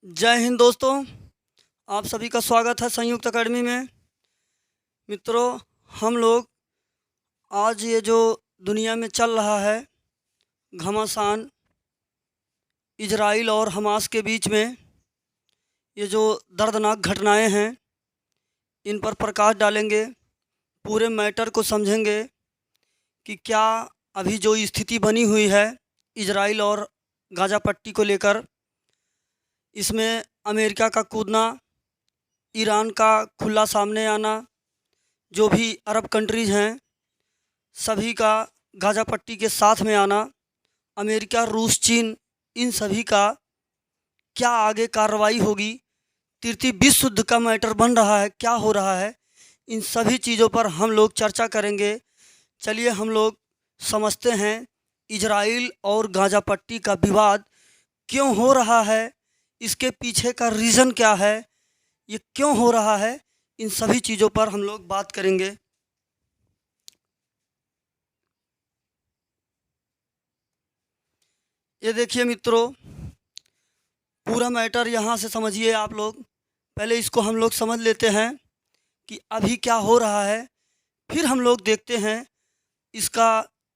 जय हिंद दोस्तों। आप सभी का स्वागत है संयुक्त अकेडमी में। मित्रों, हम लोग आज ये जो दुनिया में चल रहा है घमासान इजराइल और हमास के बीच में, ये जो दर्दनाक घटनाएं हैं, इन पर प्रकाश डालेंगे। पूरे मैटर को समझेंगे कि क्या अभी जो स्थिति बनी हुई है इजराइल और गाज़ा पट्टी को लेकर, इसमें अमेरिका का कूदना, ईरान का खुला सामने आना, जो भी अरब कंट्रीज़ हैं सभी का गाज़ा पट्टी के साथ में आना, अमेरिका, रूस, चीन, इन सभी का क्या आगे कार्रवाई होगी, तृतीय विश्व युद्ध का मैटर बन रहा है, क्या हो रहा है, इन सभी चीज़ों पर हम लोग चर्चा करेंगे। चलिए हम लोग समझते हैं इजराइल और गाज़ा पट्टी का विवाद क्यों हो रहा है, इसके पीछे का रीज़न क्या है, ये क्यों हो रहा है, इन सभी चीज़ों पर हम लोग बात करेंगे। ये देखिए मित्रों, पूरा मैटर यहाँ से समझिए आप लोग। पहले इसको हम लोग समझ लेते हैं कि अभी क्या हो रहा है, फिर हम लोग देखते हैं इसका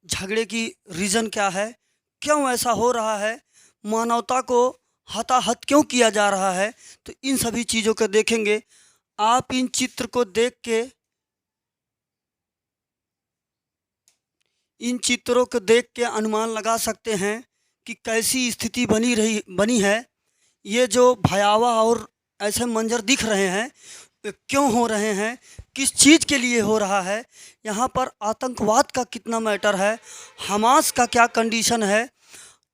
झगड़े की रीज़न क्या है, क्यों ऐसा हो रहा है, मानवता को हताहत क्यों किया जा रहा है। तो इन सभी चीज़ों को देखेंगे। आप इन चित्र को देख के, इन चित्रों को देख के अनुमान लगा सकते हैं कि कैसी स्थिति बनी है। ये जो भयावह और ऐसे मंजर दिख रहे हैं, ये क्यों हो रहे हैं, किस चीज़ के लिए हो रहा है, यहाँ पर आतंकवाद का कितना मैटर है, हमास का क्या कंडीशन है,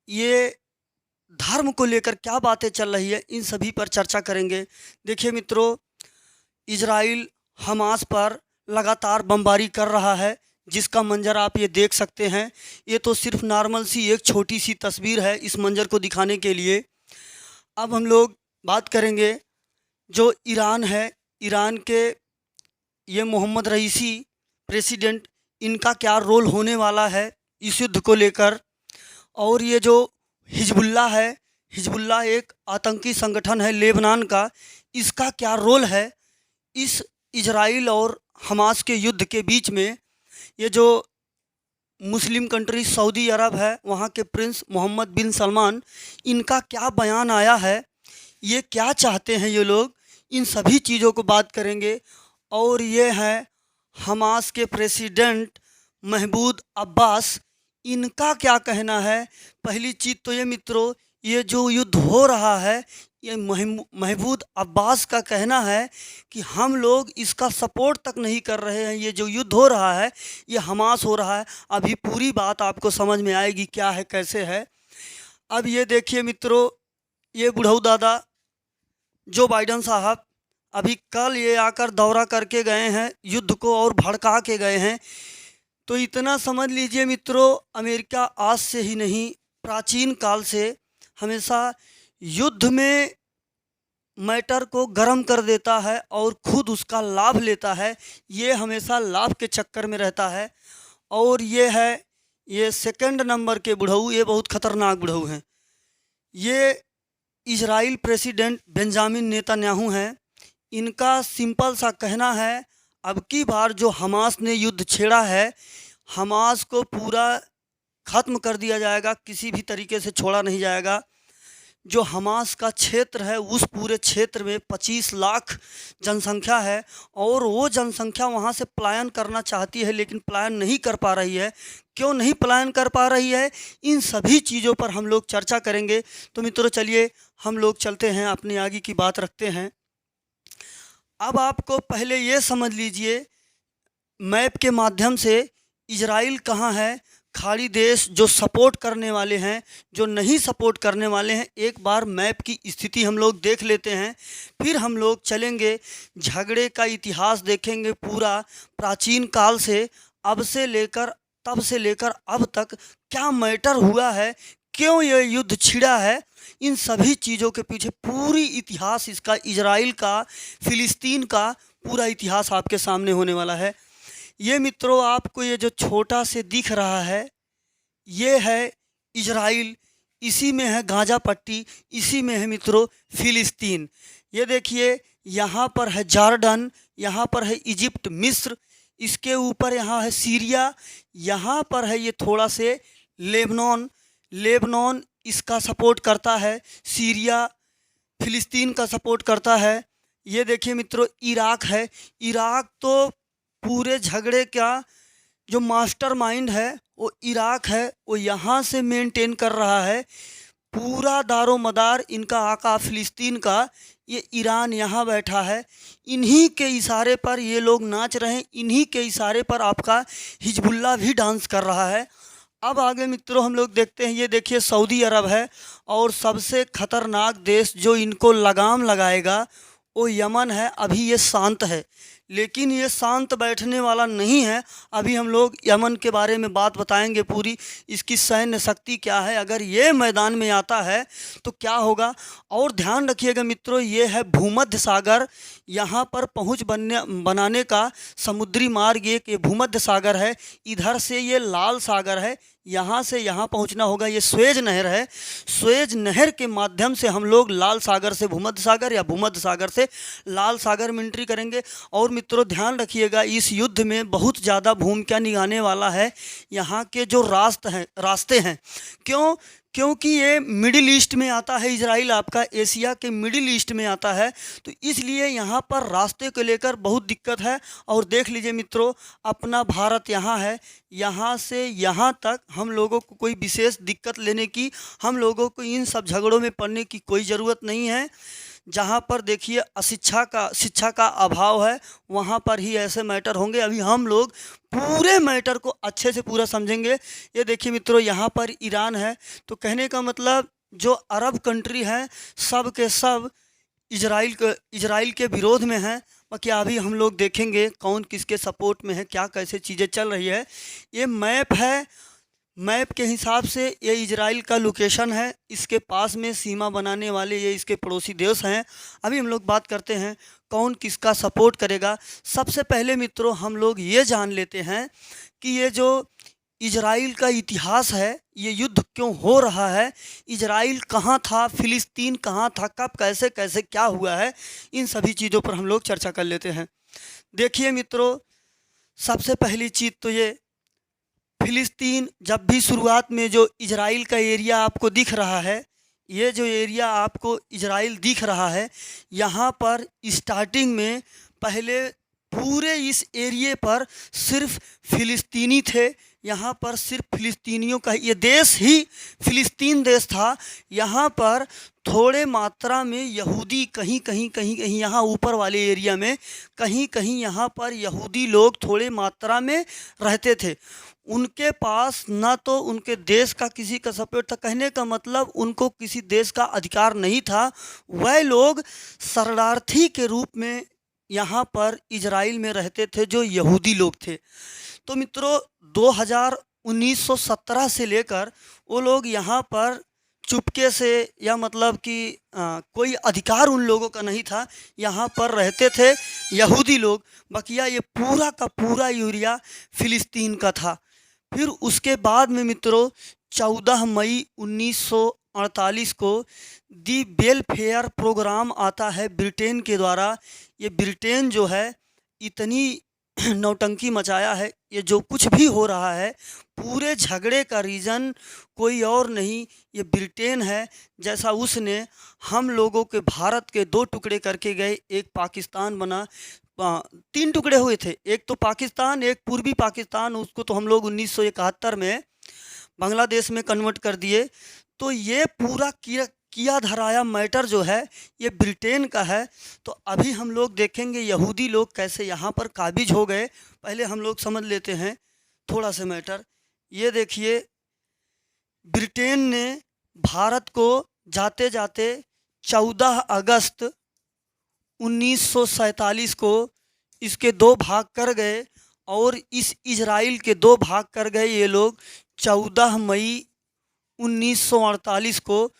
ये धर्म को लेकर क्या बातें चल रही है, इन सभी पर चर्चा करेंगे। देखिए मित्रों, इजराइल हमास पर लगातार बमबारी कर रहा है, जिसका मंजर आप ये देख सकते हैं। ये तो सिर्फ नॉर्मल सी एक छोटी सी तस्वीर है इस मंजर को दिखाने के लिए। अब हम लोग बात करेंगे जो ईरान है, ईरान के ये मोहम्मद रईसी प्रेसिडेंट, इनका क्या रोल होने वाला है इस युद्ध को लेकर। और ये जो हिजबुल्ला है, हिजबुल्ला एक आतंकी संगठन है लेबनान का, इसका क्या रोल है इस इजराइल और हमास के युद्ध के बीच में। ये जो मुस्लिम कंट्री सऊदी अरब है, वहाँ के प्रिंस मोहम्मद बिन सलमान, इनका क्या बयान आया है, ये क्या चाहते हैं ये लोग, इन सभी चीज़ों को बात करेंगे। और ये है हमास के प्रेसिडेंट महमूद अब्बास, इनका क्या कहना है। पहली चीज़ तो ये मित्रों, ये जो युद्ध हो रहा है, ये महमूद अब्बास का कहना है कि हम लोग इसका सपोर्ट तक नहीं कर रहे हैं, ये जो युद्ध हो रहा है ये हमास हो रहा है। अभी पूरी बात आपको समझ में आएगी क्या है कैसे है। अब ये देखिए मित्रों, ये बुढ़ऊ दादा जो बाइडन साहब अभी कल ये आकर दौरा करके गए हैं, युद्ध को और भड़का के गए हैं। तो इतना समझ लीजिए मित्रों, अमेरिका आज से ही नहीं, प्राचीन काल से हमेशा युद्ध में मैटर को गर्म कर देता है और खुद उसका लाभ लेता है। ये हमेशा लाभ के चक्कर में रहता है। और ये है, ये सेकंड नंबर के बुढ़ऊ, ये बहुत खतरनाक बुढ़ऊ हैं। ये इजराइल प्रेसिडेंट बेंजामिन नेतन्याहू हैं। इनका सिंपल सा कहना है, अब की बार जो हमास ने युद्ध छेड़ा है, हमास को पूरा ख़त्म कर दिया जाएगा, किसी भी तरीके से छोड़ा नहीं जाएगा। जो हमास का क्षेत्र है, उस पूरे क्षेत्र में 25 लाख जनसंख्या है और वो जनसंख्या वहाँ से पलायन करना चाहती है, लेकिन पलायन नहीं कर पा रही है। क्यों नहीं पलायन कर पा रही है, इन सभी चीज़ों पर हम लोग चर्चा करेंगे। तो मित्रों चलिए हम लोग चलते हैं, अपनी आगे की बात रखते हैं। अब आपको पहले ये समझ लीजिए मैप के माध्यम से इजराइल कहाँ है, खाड़ी देश जो सपोर्ट करने वाले हैं, जो नहीं सपोर्ट करने वाले हैं, एक बार मैप की स्थिति हम लोग देख लेते हैं। फिर हम लोग चलेंगे, झगड़े का इतिहास देखेंगे पूरा, प्राचीन काल से अब से लेकर तब से लेकर अब तक क्या मैटर हुआ है, क्यों ये युद्ध छिड़ा है, इन सभी चीज़ों के पीछे पूरी इतिहास इसका, इजराइल का, फ़िलिस्तीन का पूरा इतिहास आपके सामने होने वाला है। ये मित्रों, आपको ये जो छोटा से दिख रहा है, ये है इजराइल। इसी में है गाज़ा पट्टी, इसी में है मित्रों फिलिस्तीन। ये देखिए यहाँ पर है जॉर्डन, यहाँ पर है इजिप्ट मिस्र, इसके ऊपर यहाँ है सीरिया, यहाँ पर है ये थोड़ा से लेबनान, लेबनान इसका सपोर्ट करता है, सीरिया फिलिस्तीन का सपोर्ट करता है। ये देखिए मित्रों इराक है, इराक तो पूरे झगड़े का जो मास्टरमाइंड है वो इराक है, वो यहाँ से मेंटेन कर रहा है पूरा दारो मदार इनका आका फिलिस्तीन का, ये ईरान यहाँ बैठा है। इन्हीं के इशारे पर ये लोग नाच रहे हैं, इन्हीं के इशारे पर आपका हिजबुल्ला भी डांस कर रहा है। अब आगे मित्रों हम लोग देखते हैं, ये देखिए सऊदी अरब है और सबसे ख़तरनाक देश जो इनको लगाम लगाएगा वो यमन है। अभी ये शांत है, लेकिन ये शांत बैठने वाला नहीं है। अभी हम लोग यमन के बारे में बात बताएंगे पूरी, इसकी सैन्य शक्ति क्या है, अगर ये मैदान में आता है तो क्या होगा। और ध्यान रखिएगा मित्रों, ये है भूमध्य सागर, यहाँ पर पहुँच बनाने का समुद्री मार्ग ये भूमध्य सागर है। इधर से ये लाल सागर है, यहाँ से यहाँ पहुँचना होगा, ये स्वेज नहर है। स्वेज नहर के माध्यम से हम लोग लाल सागर से भूमध्य सागर या भूमध्य सागर से लाल सागर में एंट्री करेंगे। और मित्रों ध्यान रखिएगा, इस युद्ध में बहुत ज़्यादा भूमिका निभाने वाला है यहाँ के जो रास्ते हैं। क्योंकि ये मिडिल ईस्ट में आता है, इजराइल आपका एशिया के मिडिल ईस्ट में आता है, तो इसलिए यहाँ पर रास्ते को लेकर बहुत दिक्कत है। और देख लीजिए मित्रों, अपना भारत यहाँ है, यहाँ से यहाँ तक हम लोगों को कोई विशेष दिक्कत लेने की, हम लोगों को इन सब झगड़ों में पड़ने की कोई ज़रूरत नहीं है। जहाँ पर देखिए शिक्षा का अभाव है, वहाँ पर ही ऐसे मैटर होंगे। अभी हम लोग पूरे मैटर को अच्छे से पूरा समझेंगे। ये देखिए मित्रों, यहाँ पर ईरान है, तो कहने का मतलब जो अरब कंट्री हैं सब के सब इजराइल के विरोध में हैं। बाकी अभी हम लोग देखेंगे कौन किसके सपोर्ट में है, क्या कैसे चीज़ें चल रही है। ये मैप है, मैप के हिसाब से ये इजराइल का लोकेशन है, इसके पास में सीमा बनाने वाले ये इसके पड़ोसी देश हैं। अभी हम लोग बात करते हैं कौन किसका सपोर्ट करेगा। सबसे पहले मित्रों हम लोग ये जान लेते हैं कि ये जो इजराइल का इतिहास है, ये युद्ध क्यों हो रहा है, इजराइल कहाँ था, फिलिस्तीन कहाँ था, कब कैसे कैसे क्या हुआ है, इन सभी चीज़ों पर हम लोग चर्चा कर लेते हैं। देखिए मित्रों, सबसे पहली चीज़ तो ये फिलिस्तीन, जब भी शुरुआत में जो इजराइल का एरिया आपको दिख रहा है, ये जो एरिया आपको इजराइल दिख रहा है, यहाँ पर स्टार्टिंग में पहले पूरे इस एरिए पर सिर्फ फिलिस्तीनी थे। यहाँ पर सिर्फ फिलिस्तीनियों का ये देश ही फिलिस्तीन देश था। यहाँ पर थोड़े मात्रा में यहूदी कहीं यहाँ ऊपर वाले एरिया में कहीं यहाँ पर यहूदी लोग थोड़े मात्रा में रहते थे। उनके पास ना तो उनके देश का किसी का सपोर्ट था, कहने का मतलब उनको किसी देश का अधिकार नहीं था। वह लोग शरणार्थी के रूप में यहाँ पर इजराइल में रहते थे, जो यहूदी लोग थे। तो मित्रों 1917 से लेकर वो लोग यहाँ पर चुपके से, या मतलब कि कोई अधिकार उन लोगों का नहीं था, यहाँ पर रहते थे यहूदी लोग। बकिया ये पूरा का पूरा एरिया फिलिस्तीन का था। फिर उसके बाद में मित्रों 14 मई 1948 को दी वेलफेयर प्रोग्राम आता है ब्रिटेन के द्वारा। ये ब्रिटेन जो है इतनी नौटंकी मचाया है, ये जो कुछ भी हो रहा है पूरे झगड़े का रीज़न कोई और नहीं, ये ब्रिटेन है। जैसा उसने हम लोगों के भारत के 2 टुकड़े करके गए, एक पाकिस्तान बना, 3 टुकड़े हुए थे, एक तो पाकिस्तान, एक पूर्वी पाकिस्तान, उसको तो हम लोग 1971 में बांग्लादेश में कन्वर्ट कर दिए। तो ये पूरा किया धराया मैटर जो है ये ब्रिटेन का है। तो अभी हम लोग देखेंगे यहूदी लोग कैसे यहाँ पर काबिज हो गए। पहले हम लोग समझ लेते हैं थोड़ा सा मैटर। ये देखिए, ब्रिटेन ने भारत को जाते जाते 14 अगस्त 1947 को इसके 2 भाग कर गए, और इस इजराइल के 2 भाग कर गए ये लोग 14 मई 1948 को।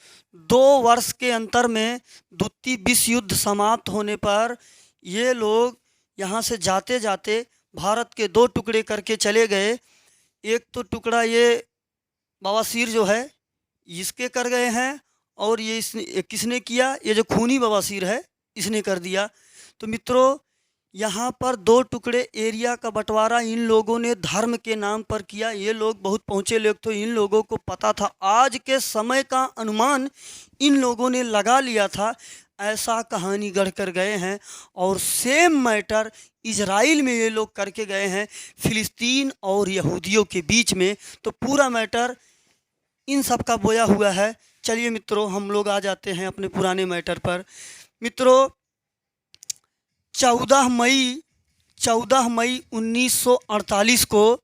2 वर्ष के अंतर में द्वितीय विश्व युद्ध समाप्त होने पर ये लोग यहाँ से जाते जाते भारत के 2 टुकड़े करके चले गए। एक तो टुकड़ा ये बवासीर जो है इसके कर गए हैं, और ये किसने किया? ये जो खूनी बवासीर है इसने कर दिया। तो मित्रों, यहाँ पर 2 टुकड़े एरिया का बंटवारा इन लोगों ने धर्म के नाम पर किया। ये लोग बहुत पहुँचे लोग, तो इन लोगों को पता था, आज के समय का अनुमान इन लोगों ने लगा लिया था। ऐसा कहानी गढ़ कर गए हैं, और सेम मैटर इजराइल में ये लोग करके गए हैं, फिलिस्तीन और यहूदियों के बीच में। तो पूरा मैटर इन सब का बोया हुआ है। चलिए मित्रों, हम लोग आ जाते हैं अपने पुराने मैटर पर। मित्रों, 14 मई 1948 को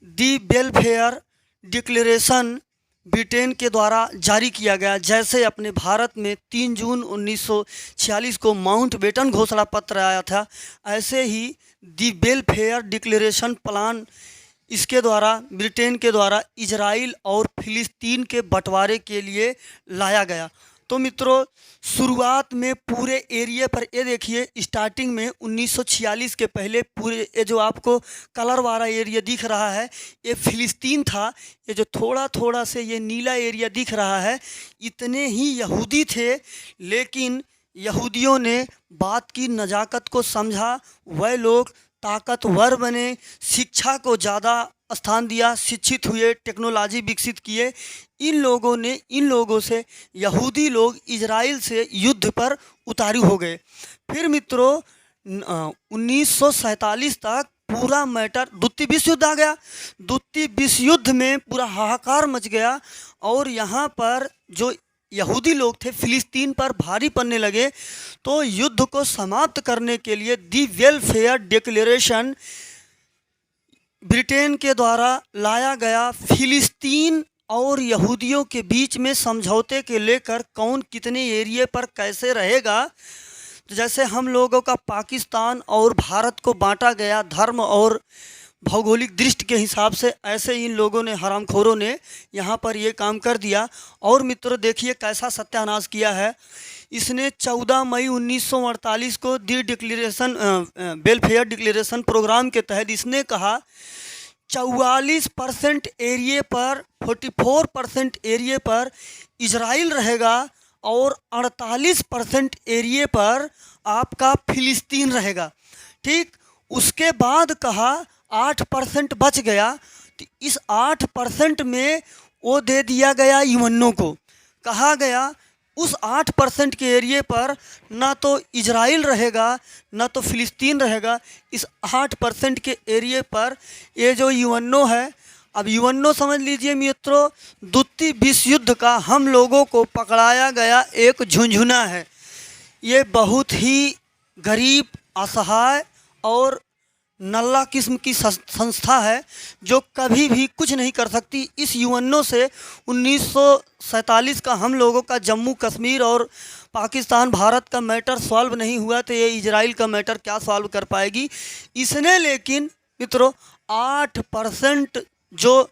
दी वेलफेयर डिक्लेरेशन ब्रिटेन के द्वारा जारी किया गया। जैसे अपने भारत में 3 जून 1946 को माउंटबेटन घोषणा पत्र आया था, ऐसे ही दी वेलफेयर डिक्लेरेशन प्लान इसके द्वारा ब्रिटेन के द्वारा इजराइल और फिलिस्तीन के बंटवारे के लिए लाया गया। तो मित्रों, शुरुआत में पूरे एरिया पर ये देखिए, स्टार्टिंग में 1946 के पहले पूरे ये जो आपको कलर वाला एरिया दिख रहा है ये फिलिस्तीन था। ये जो थोड़ा थोड़ा से ये नीला एरिया दिख रहा है, इतने ही यहूदी थे। लेकिन यहूदियों ने बात की नज़ाकत को समझा, वह लोग ताकतवर बने, शिक्षा को ज़्यादा स्थान दिया, शिक्षित हुए, टेक्नोलॉजी विकसित किए। इन लोगों से यहूदी लोग इजराइल से युद्ध पर उतारू हो गए। फिर मित्रों 1947 तक पूरा मैटर, द्वितीय विश्व युद्ध आ गया। द्वितीय विश्व युद्ध में पूरा हाहाकार मच गया, और यहाँ पर जो यहूदी लोग थे फिलिस्तीन पर भारी पड़ने लगे। तो युद्ध को समाप्त करने के लिए दी वेलफेयर डिक्लेरेशन ब्रिटेन के द्वारा लाया गया। फिलिस्तीन और यहूदियों के बीच में समझौते के लेकर कौन कितने एरिया पर कैसे रहेगा। तो जैसे हम लोगों का पाकिस्तान और भारत को बांटा गया धर्म और भौगोलिक दृष्टि के हिसाब से, ऐसे इन लोगों ने, हरामखोरों ने यहाँ पर ये काम कर दिया। और मित्रों देखिए कैसा सत्यानाश किया है इसने। 14 मई 1948 को दी डिक्लेरेशन वेलफेयर डिक्लेरेशन प्रोग्राम के तहत इसने कहा 44% एरिया पर, 44% एरिया पर इजराइल रहेगा, और 48% एरिया पर आपका फिलिस्तीन रहेगा। ठीक, उसके बाद कहा 8% बच गया, तो इस 8% में वो दे दिया गया यूएनओ को। कहा गया उस 8% के एरिया पर ना तो इजराइल रहेगा ना तो फिलिस्तीन रहेगा। इस 8% के एरिया पर ये जो यूएनओ है, अब यूएनओ समझ लीजिए मित्रों, द्वितीय विश्व युद्ध का हम लोगों को पकड़ाया गया एक झुंझुना है। ये बहुत ही गरीब, असहाय और नल्ला किस्म की संस्था है जो कभी भी कुछ नहीं कर सकती। इस यूएनओ से 1947 का हम लोगों का जम्मू कश्मीर और पाकिस्तान भारत का मैटर सॉल्व नहीं हुआ, तो ये इजराइल का मैटर क्या सॉल्व कर पाएगी इसने। लेकिन मित्रों 8% जो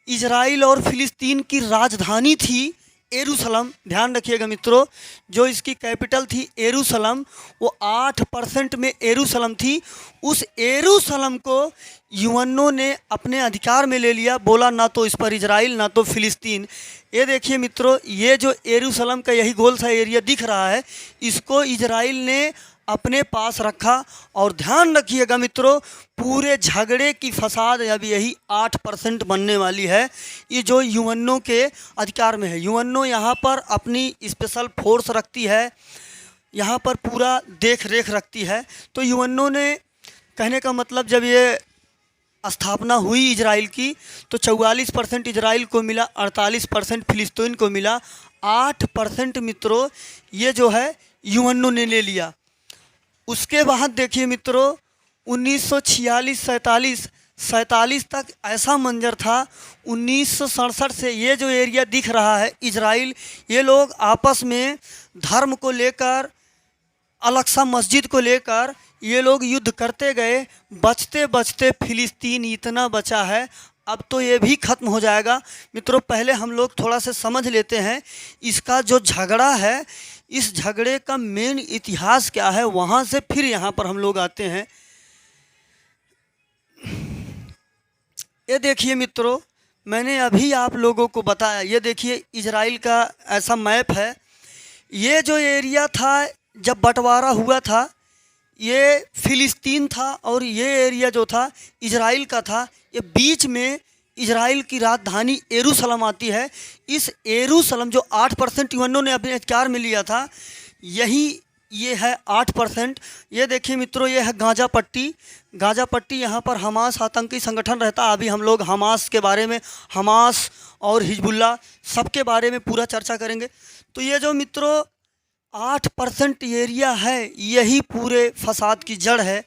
इजराइल और फिलिस्तीन की राजधानी थी यरूशलेम, ध्यान रखिएगा मित्रों, जो इसकी कैपिटल थी यरूशलेम, वो 8% में यरूशलेम थी। उस यरूशलेम को यूएनओ ने अपने अधिकार में ले लिया, बोला ना तो इस पर इजराइल ना तो फिलिस्तीन। ये देखिए मित्रों, ये जो यरूशलेम का यही गोल सा एरिया दिख रहा है, इसको इजराइल ने अपने पास रखा। और ध्यान रखिएगा मित्रों, पूरे झगड़े की फसाद अब यही 8% बनने वाली है। ये जो यूएनओ के अधिकार में है, यूएनओ यहाँ पर अपनी स्पेशल फोर्स रखती है, यहाँ पर पूरा देख रेख रखती है। तो यूएनओ ने, कहने का मतलब, जब ये स्थापना हुई इजराइल की तो 44% इजराइल को मिला, 48% फिलिस्तीन को मिला, 8% मित्रों ये जो है यूएनओ ने ले लिया। उसके बाद देखिए मित्रों 1946-47 तक ऐसा मंजर था। 1967 से ये जो एरिया दिख रहा है इजराइल, ये लोग आपस में धर्म को लेकर, अल-अक्सा मस्जिद को लेकर ये लोग युद्ध करते गए। बचते बचते फिलिस्तीन इतना बचा है, अब तो ये भी ख़त्म हो जाएगा। मित्रों पहले हम लोग थोड़ा सा समझ लेते हैं इसका जो झगड़ा है, इस झगड़े का मेन इतिहास क्या है, वहाँ से फिर यहाँ पर हम लोग आते हैं। ये देखिए मित्रों, मैंने अभी आप लोगों को बताया, ये देखिए इजराइल का ऐसा मैप है। ये जो एरिया था जब बंटवारा हुआ था, ये फ़िलिस्तीन था और ये एरिया जो था इजराइल का था। ये बीच में इजराइल की राजधानी यरूशलेम आती है। इस यरूशलेम जो 8% यूएनओ ने अपने अख्तियार में लिया था, यही ये है 8%। ये देखिए मित्रों, ये है गाज़ा पट्टी। गाज़ा पट्टी, यहाँ पर हमास आतंकी संगठन रहता है। अभी हम लोग हमास के बारे में, हमास और हिजबुल्ला सबके बारे में पूरा चर्चा करेंगे। तो ये जो मित्रों 8% एरिया है, यही पूरे फसाद की जड़ है।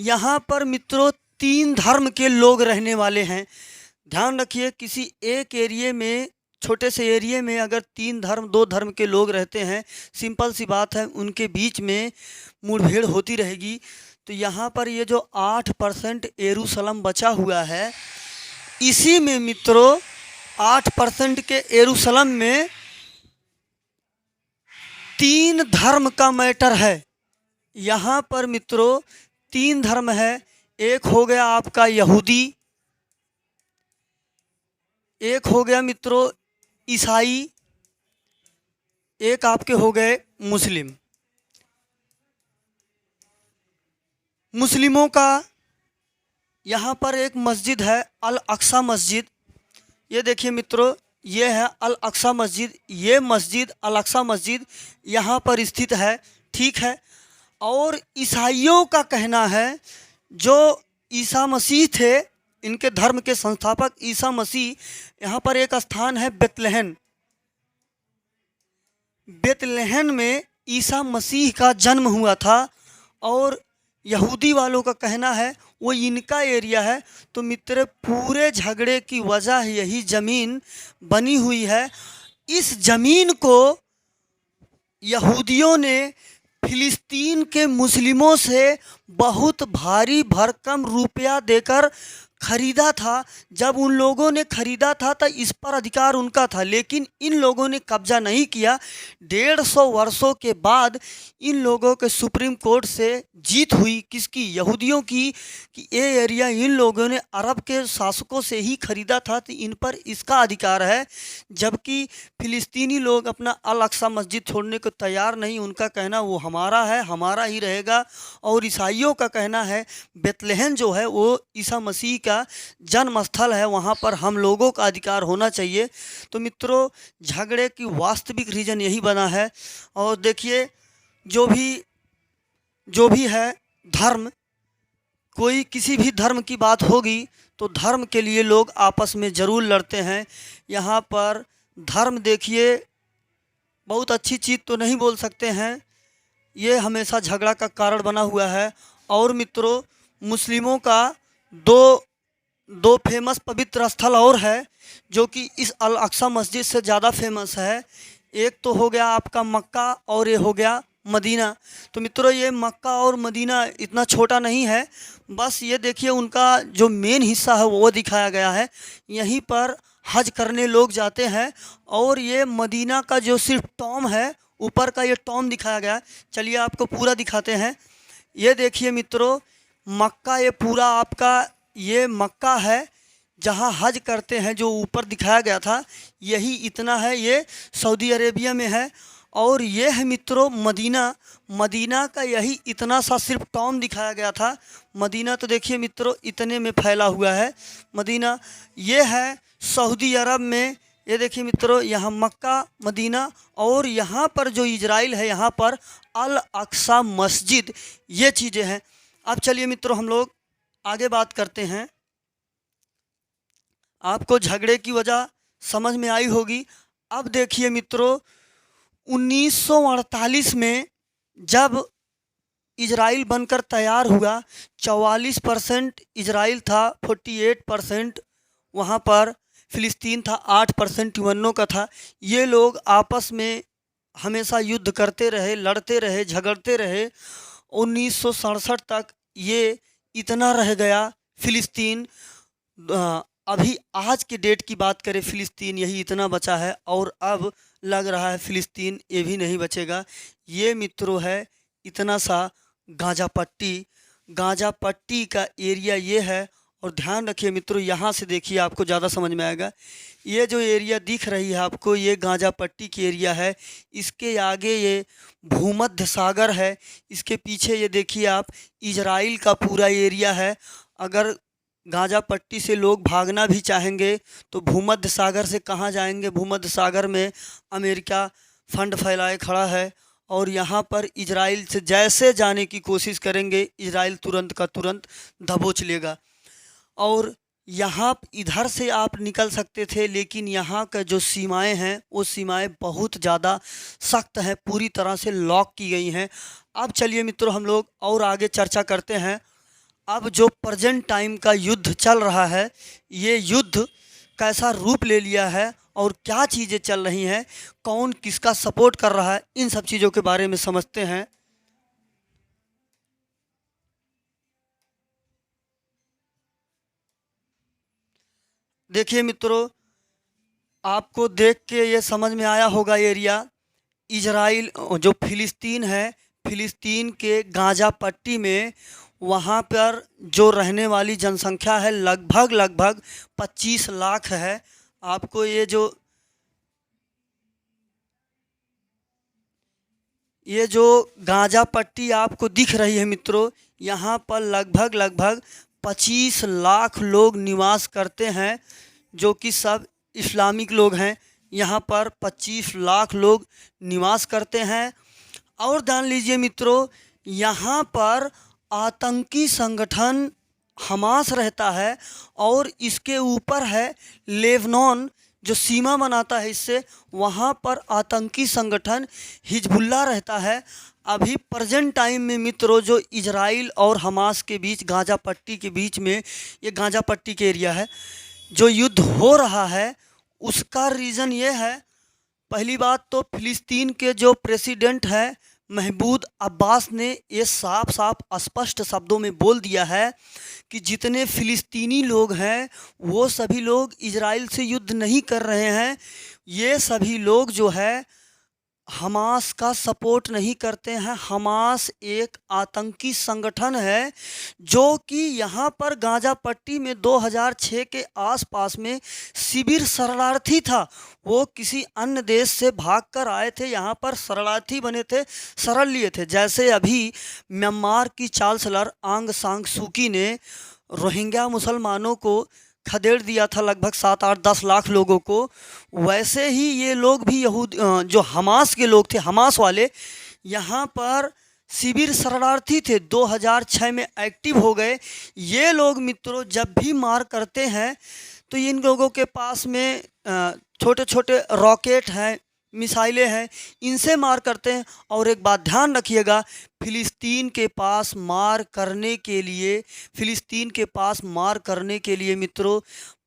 यहाँ पर मित्रों 3 धर्म के लोग रहने वाले हैं। ध्यान रखिए, किसी एक एरिए में, छोटे से एरिए में अगर 3 धर्म, 2 धर्म के लोग रहते हैं, सिंपल सी बात है, उनके बीच में मुठभेड़ होती रहेगी। तो यहाँ पर ये जो 8% यरूशलेम बचा हुआ है, इसी में मित्रों 8% के यरूशलेम में 3 धर्म का मैटर है। यहाँ पर मित्रों 3 धर्म है। एक हो गया आपका यहूदी, एक हो गया मित्रों ईसाई, एक आपके हो गए मुस्लिम। मुस्लिमों का यहाँ पर एक मस्जिद है, अल अक्सा मस्जिद। ये देखिए मित्रों, ये है अल अक्सा मस्जिद। ये मस्जिद अल अक्सा मस्जिद यहाँ पर स्थित है, ठीक है। और ईसाइयों का कहना है, जो ईसा मसीह थे, इनके धर्म के संस्थापक ईसा मसीह, यहाँ पर एक स्थान है बेतलहम। बेतलहम में ईसा मसीह का जन्म हुआ था। और यहूदी वालों का कहना है वो इनका एरिया है। तो मित्र, पूरे झगड़े की वजह यही ज़मीन बनी हुई है। इस ज़मीन को यहूदियों ने फिलिस्तीन के मुस्लिमों से बहुत भारी भरकम रुपया देकर खरीदा था। जब उन लोगों ने खरीदा था तो इस पर अधिकार उनका था, लेकिन इन लोगों ने कब्जा नहीं किया। 150 वर्षों के बाद इन लोगों के सुप्रीम कोर्ट से जीत हुई, किसकी? यहूदियों की, कि ये एरिया इन लोगों ने अरब के शासकों से ही खरीदा था, तो इन पर इसका अधिकार है। जबकि फिलिस्तीनी लोग अपना अल अक्सा मस्जिद छोड़ने को तैयार नहीं। उनका कहना वो हमारा है, हमारा ही रहेगा। और ईसाइयों का कहना है बेतलहम जो है वो ईसा मसीह का जन्म स्थल है, वहाँ पर हम लोगों का अधिकार होना चाहिए। तो मित्रों, झगड़े की वास्तविक रीज़न यही बना है। और देखिए, जो भी है धर्म, कोई किसी भी धर्म की बात होगी तो धर्म के लिए लोग आपस में ज़रूर लड़ते हैं। यहाँ पर धर्म देखिए, बहुत अच्छी चीज़ तो नहीं बोल सकते हैं, ये हमेशा झगड़ा का कारण बना हुआ है। और मित्रों, मुस्लिमों का दो फेमस पवित्र स्थल और है, जो कि इस अल अक्सा मस्जिद से ज़्यादा फेमस है। एक तो हो गया आपका मक्का और ये हो गया मदीना। तो मित्रों, ये मक्का और मदीना इतना छोटा नहीं है, बस ये देखिए उनका जो मेन हिस्सा है वो दिखाया गया है। यहीं पर हज करने लोग जाते हैं। और ये मदीना का जो सिर्फ टॉम है, ऊपर का ये टॉम दिखाया गया है। चलिए आपको पूरा दिखाते हैं। ये देखिए मित्रों, मक्का, ये पूरा आपका ये मक्का है जहाँ हज करते हैं, जो ऊपर दिखाया गया था, यही इतना है, ये सऊदी अरेबिया में है। और ये है मित्रों मदीना। मदीना का यही इतना सा सिर्फ टॉम दिखाया गया था। मदीना तो देखिए मित्रों इतने में फैला हुआ है मदीना। ये है सऊदी अरब में। ये देखिए मित्रों, यहाँ मक्का, मदीना, और यहाँ पर जो इजराइल है, यहाँ पर अल अक्सा मस्जिद, ये चीज़ें हैं। अब चलिए मित्रों, हम लोग आगे बात करते हैं। आपको झगड़े की वजह समझ में आई होगी। अब देखिए मित्रों, 1948 में जब इजराइल बनकर तैयार हुआ, 44% इजराइल था, 48% वहाँ पर फ़िलिस्तीन था, 8% यूएनओ का था। ये लोग आपस में हमेशा युद्ध करते रहे, लड़ते रहे, झगड़ते रहे। 1967 तक ये इतना रह गया फ़िलिस्तीन। अभी आज के डेट की बात करें, फ़िलिस्तीन यही इतना बचा है। और अब लग रहा है फ़िलिस्तीन ये भी नहीं बचेगा। ये मित्रों है इतना सा गाज़ा पट्टी। गाज़ा पट्टी का एरिया ये है। और ध्यान रखिए मित्रों, यहाँ से देखिए आपको ज़्यादा समझ में आएगा। ये जो एरिया दिख रही है आपको, ये गाज़ा पट्टी की एरिया है। इसके आगे ये भूमध्य सागर है। इसके पीछे ये देखिए आप, इजराइल का पूरा एरिया है। अगर गाज़ा पट्टी से लोग भागना भी चाहेंगे तो भूमध्य सागर से कहाँ जाएंगे? भूमध्य सागर में अमेरिका फंड फैलाए खड़ा है, और यहाँ पर इजराइल से जैसे जाने की कोशिश करेंगे, इजराइल तुरंत का तुरंत दबोच लेगा। और यहाँ इधर से आप निकल सकते थे, लेकिन यहाँ का जो सीमाएं हैं वो सीमाएं बहुत ज़्यादा सख्त हैं, पूरी तरह से लॉक की गई हैं। अब चलिए मित्रों, हम लोग और आगे चर्चा करते हैं। अब जो प्रेजेंट टाइम का युद्ध चल रहा है, ये युद्ध कैसा रूप ले लिया है और क्या चीज़ें चल रही हैं, कौन किसका सपोर्ट कर रहा है, इन सब चीज़ों के बारे में समझते हैं। देखिए मित्रों, आपको देख के ये समझ में आया होगा एरिया, इजराइल जो फिलिस्तीन है, फिलिस्तीन के गाज़ा पट्टी में वहाँ पर जो रहने वाली जनसंख्या है लगभग 25 लाख है। आपको ये जो गाज़ा पट्टी आपको दिख रही है मित्रों, यहाँ पर लगभग 25 लाख लोग निवास करते हैं, जो कि सब इस्लामिक लोग हैं। यहाँ पर 25 लाख लोग निवास करते हैं। और जान लीजिए मित्रों, यहाँ पर आतंकी संगठन हमास रहता है, और इसके ऊपर है लेबनान जो सीमा बनाता है इससे, वहाँ पर आतंकी संगठन हिजबुल्लाह रहता है। अभी प्रेजेंट टाइम में मित्रों, जो इजराइल और हमास के बीच गाज़ा पट्टी के बीच में, ये गाज़ा पट्टी के एरिया है, जो युद्ध हो रहा है उसका रीज़न ये है। पहली बात तो फिलिस्तीन के जो प्रेसिडेंट है महमूद अब्बास ने ये साफ स्पष्ट शब्दों में बोल दिया है कि जितने फ़िलिस्तीनी लोग हैं वो सभी लोग इजराइल से युद्ध नहीं कर रहे हैं। ये सभी लोग जो है हमास का सपोर्ट नहीं करते हैं। हमास एक आतंकी संगठन है जो कि यहाँ पर गाज़ा पट्टी में 2006 के आसपास में शिविर शरणार्थी था। वो किसी अन्य देश से भागकर आए थे, यहाँ पर शरणार्थी बने थे, शरण लिए थे। जैसे अभी म्यांमार की चांसलर आंग सान सू की ने रोहिंग्या मुसलमानों को खदेड़ दिया था, लगभग 7, 8, 10 लाख लोगों को, वैसे ही ये लोग भी जो हमास के लोग थे, हमास वाले यहाँ पर शिविर शरणार्थी थे, 2006 में एक्टिव हो गए। ये लोग मित्रों जब भी मार करते हैं तो इन लोगों के पास में छोटे छोटे रॉकेट हैं, मिसाइलें हैं, इनसे मार करते हैं। और एक बात ध्यान रखिएगा, फ़िलिस्तीन के पास मार करने के लिए मित्रों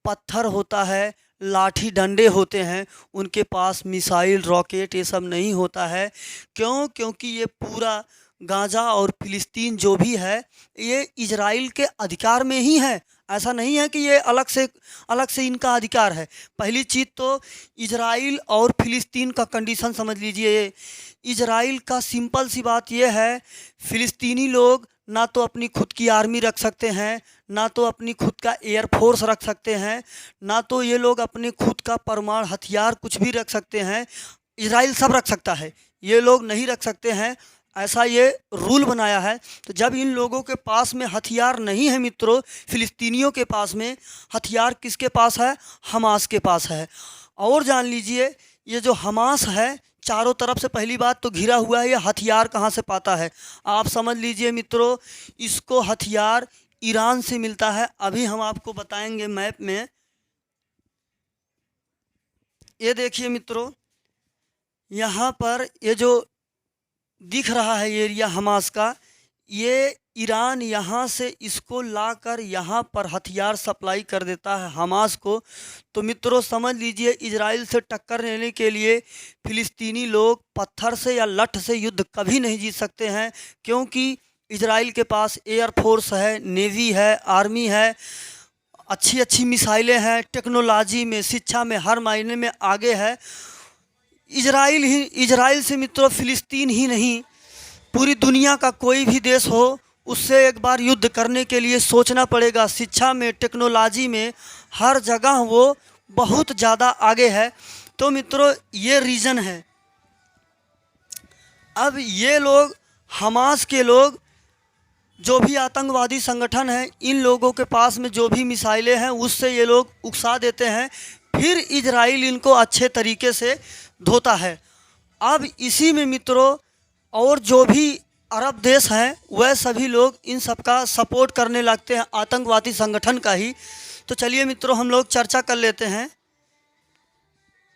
पत्थर होता है, लाठी डंडे होते हैं, उनके पास मिसाइल रॉकेट ये सब नहीं होता है। क्योंकि ये पूरा गाज़ा और फ़िलिस्तीन जो भी है ये इजराइल के अधिकार में ही है। ऐसा नहीं है कि ये अलग से इनका अधिकार है। पहली चीज़ तो इजराइल और फ़िलिस्तीन का कंडीशन समझ लीजिए। इजराइल का सिंपल सी बात ये है, फ़िलिस्तीनी लोग ना तो अपनी खुद की आर्मी रख सकते हैं, ना तो अपनी खुद का एयरफोर्स रख सकते हैं, ना तो ये लोग अपने खुद का परमाणु हथियार कुछ भी रख सकते हैं। इजराइल सब रख सकता है, ये लोग नहीं रख सकते हैं, ऐसा ये रूल बनाया है। तो जब इन लोगों के पास में हथियार नहीं है मित्रों, फ़िलिस्तीनियों के पास में हथियार किसके पास है? हमास के पास है। और जान लीजिए, ये जो हमास है चारों तरफ से पहली बात तो घिरा हुआ है, ये हथियार कहाँ से पाता है? आप समझ लीजिए मित्रों, इसको हथियार ईरान से मिलता है। अभी हम आपको बताएंगे मैप में। ये देखिए मित्रों, यहाँ पर ये जो दिख रहा है एरिया हमास का, ये ईरान यहाँ से इसको लाकर यहाँ पर हथियार सप्लाई कर देता है हमास को। तो मित्रों समझ लीजिए, इजराइल से टक्कर लेने के लिए फ़िलिस्तीनी लोग पत्थर से या लठ से युद्ध कभी नहीं जीत सकते हैं, क्योंकि इजराइल के पास एयरफोर्स है, नेवी है, आर्मी है, अच्छी मिसाइलें हैं, टेक्नोलॉजी में, शिक्षा में, हर मायने में आगे है। इजराइल से मित्रों फ़िलिस्तीन ही नहीं, पूरी दुनिया का कोई भी देश हो उससे एक बार युद्ध करने के लिए सोचना पड़ेगा। शिक्षा में, टेक्नोलॉजी में, हर जगह वो बहुत ज़्यादा आगे है। तो मित्रों ये रीज़न है। अब ये लोग, हमास के लोग, जो भी आतंकवादी संगठन है, इन लोगों के पास में जो भी मिसाइलें हैं उससे ये लोग उकसा देते हैं, फिर इजराइल इनको अच्छे तरीके से धोता है। अब इसी में मित्रों और जो भी अरब देश हैं वह सभी लोग इन सब का सपोर्ट करने लगते हैं, आतंकवादी संगठन का ही। तो चलिए मित्रों हम लोग चर्चा कर लेते हैं,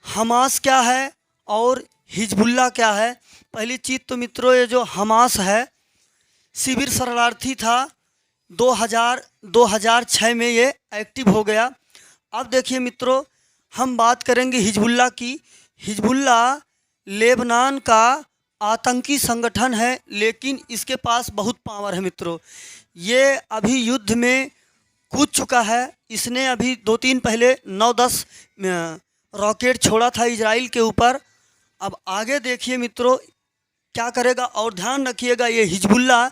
हमास क्या है और हिजबुल्लाह क्या है। पहली चीज़ तो मित्रों ये जो हमास है, शिविर शरणार्थी था, 2006 में ये एक्टिव हो गया। अब देखिए मित्रों हम बात करेंगे हिजबुल्लाह की। हिजबुल्लाह लेबनान का आतंकी संगठन है, लेकिन इसके पास बहुत पावर है मित्रों। ये अभी युद्ध में कूद चुका है। इसने अभी 2-3 पहले 9-10 रॉकेट छोड़ा था इजराइल के ऊपर। अब आगे देखिए मित्रों क्या करेगा। और ध्यान रखिएगा ये हिजबुल्लाह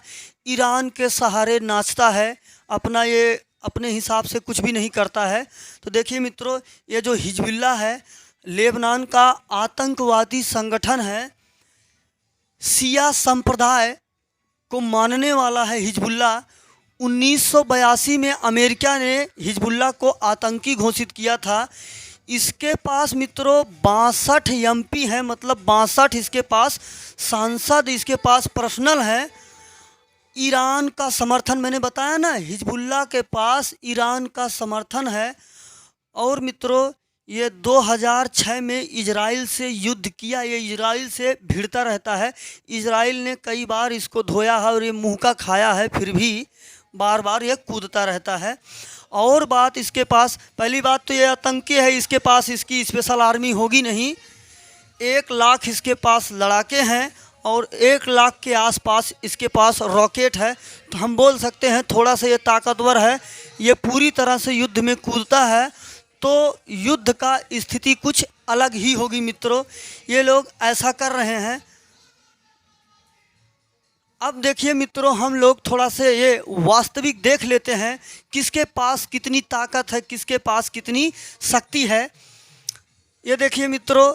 ईरान के सहारे नाचता है, अपना ये अपने हिसाब से कुछ भी नहीं करता है। तो देखिए मित्रों ये जो हिजबुल्लाह है लेबनान का आतंकवादी संगठन है, शिया संप्रदाय को मानने वाला है हिजबुल्लाह। 1982 में अमेरिका ने हिजबुल्लाह को आतंकी घोषित किया था। इसके पास मित्रों 62 एमपी हैं, मतलब 62 इसके पास सांसद इसके पास पर्सनल है। ईरान का समर्थन, मैंने बताया ना हिजबुल्लाह के पास ईरान का समर्थन है। और मित्रों ये 2006 में इजराइल से युद्ध किया, ये इजराइल से भिड़ता रहता है। इजराइल ने कई बार इसको धोया है और ये मुँह का खाया है, फिर भी बार बार ये कूदता रहता है। और बात इसके पास, पहली बात तो ये आतंकी है, इसके पास इसकी स्पेशल आर्मी होगी नहीं। 1 लाख इसके पास लड़ाके हैं और 1 लाख के आसपास इसके पास रॉकेट है। तो हम बोल सकते हैं थोड़ा सा ये ताकतवर है, ये पूरी तरह से युद्ध में कूदता है। तो युद्ध का स्थिति कुछ अलग ही होगी मित्रों, ये लोग ऐसा कर रहे हैं। अब देखिए मित्रों हम लोग थोड़ा से ये वास्तविक देख लेते हैं किसके पास कितनी ताकत है, किसके पास कितनी शक्ति है। ये देखिए मित्रों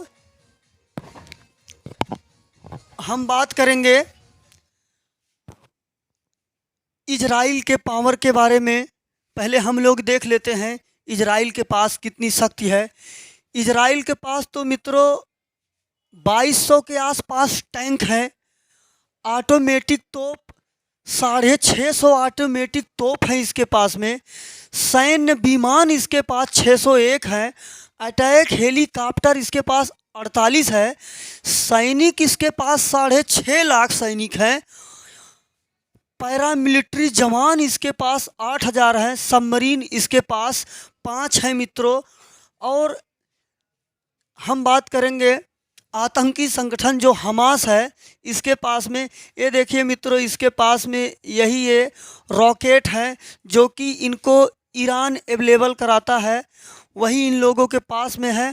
हम बात करेंगे इजराइल के पावर के बारे में। पहले हम लोग देख लेते हैं इजराइल के पास कितनी शक्ति है। इजराइल के पास तो मित्रों 2200 के आसपास टैंक है, ऑटोमेटिक तोप 650 ऑटोमेटिक तोप है इसके पास में, सैन्य विमान इसके पास 601 है, अटैक हेलीकॉप्टर इसके पास 48 है, सैनिक इसके पास 6.5 लाख सैनिक हैं, पैरामिलिट्री जवान इसके पास 8000 हैं, सबमरीन इसके पास 5 हैं मित्रों। और हम बात करेंगे आतंकी संगठन जो हमास है इसके पास में, ये देखिए मित्रों इसके पास में यही ये रॉकेट है जो कि इनको ईरान अवेलेबल कराता है, वही इन लोगों के पास में है।